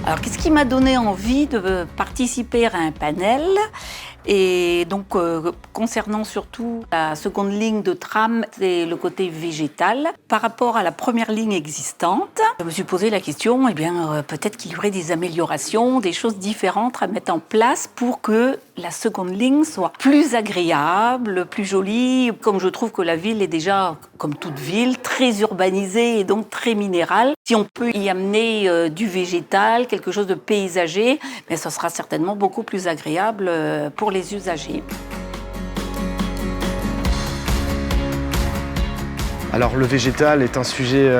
Alors, qu'est-ce qui m'a donné envie de participer à un panel? Et donc, concernant surtout la seconde ligne de tram, c'est le côté végétal. Par rapport à la première ligne existante, je me suis posé la question, peut-être qu'il y aurait des améliorations, des choses différentes à mettre en place pour que la seconde ligne soit plus agréable, plus jolie. Comme je trouve que la ville est déjà, comme toute ville, très urbanisée et donc très minérale. Si on peut y amener du végétal, quelque chose de paysager, ce sera certainement beaucoup plus agréable pour les usagers. Alors le végétal est un sujet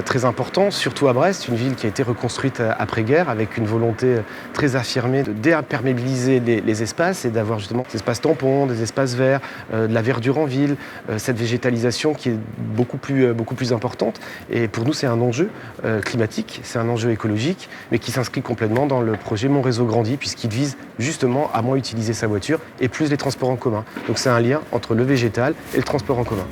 très important, surtout à Brest, une ville qui a été reconstruite après-guerre avec une volonté très affirmée de déimperméabiliser les espaces et d'avoir justement des espaces tampons, des espaces verts, de la verdure en ville, cette végétalisation qui est beaucoup plus importante. Et pour nous, c'est un enjeu climatique, c'est un enjeu écologique, mais qui s'inscrit complètement dans le projet Mon Réseau Grandit, puisqu'il vise justement à moins utiliser sa voiture et plus les transports en commun. Donc c'est un lien entre le végétal et le transport en commun.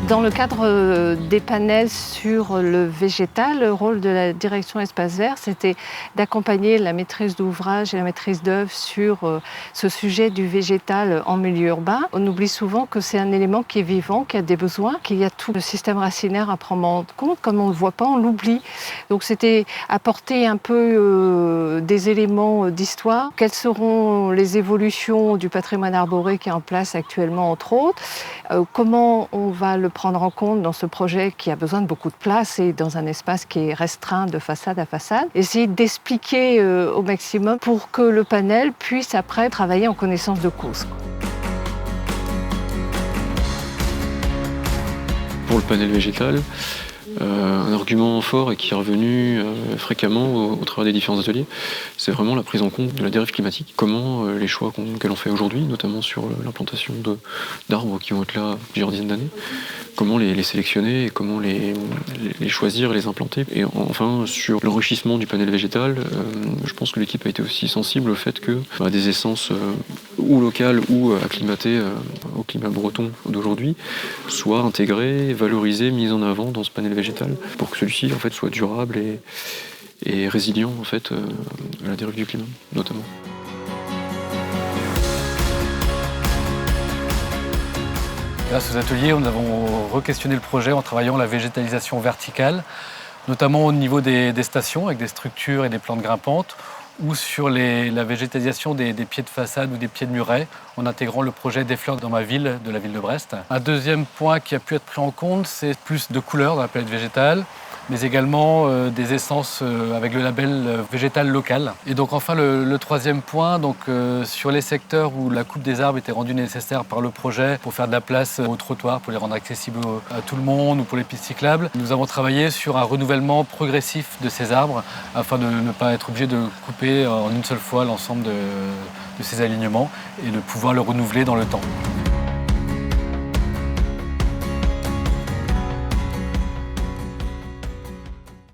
Dans le cadre des panels sur le végétal, le rôle de la direction Espace Vert, c'était d'accompagner la maîtrise d'ouvrage et la maîtrise d'œuvre sur ce sujet du végétal en milieu urbain. On oublie souvent que c'est un élément qui est vivant, qui a des besoins, qu'il y a tout le système racinaire à prendre en compte. Comme on ne le voit pas, on l'oublie. Donc c'était apporter un peu des éléments d'histoire. Quelles seront les évolutions du patrimoine arboré qui est en place actuellement, entre autres? Comment on va le prendre en compte dans ce projet qui a besoin de beaucoup de place et dans un espace qui est restreint de façade à façade. Essayer d'expliquer au maximum pour que le panel puisse après travailler en connaissance de cause. Pour le panel végétal, un argument fort et qui est revenu fréquemment au travers des différents ateliers, c'est vraiment la prise en compte de la dérive climatique. Comment les choix que l'on fait aujourd'hui, notamment sur l'implantation d'arbres qui vont être là plusieurs dizaines d'années, comment les sélectionner et comment les choisir et les implanter. Et enfin, sur l'enrichissement du panel végétal, je pense que l'équipe a été aussi sensible au fait que des essences ou locales ou acclimatées au climat breton d'aujourd'hui soient intégrées, valorisées, mises en avant dans ce panel végétal pour que celui-ci en fait, soit durable et résilient en fait, à la dérive du climat notamment. Grâce aux ateliers, nous avons re-questionné le projet en travaillant la végétalisation verticale, notamment au niveau des stations avec des structures et des plantes grimpantes, ou sur la végétalisation des pieds de façade ou des pieds de muret, en intégrant le projet des fleurs dans ma ville, de la ville de Brest. Un deuxième point qui a pu être pris en compte, c'est plus de couleurs dans la palette végétale, mais également des essences avec le label végétal local. Et donc enfin le troisième point, sur les secteurs où la coupe des arbres était rendue nécessaire par le projet pour faire de la place aux trottoirs, pour les rendre accessibles à tout le monde ou pour les pistes cyclables, nous avons travaillé sur un renouvellement progressif de ces arbres afin de ne pas être obligé de couper en une seule fois l'ensemble de ces alignements et de pouvoir le renouveler dans le temps.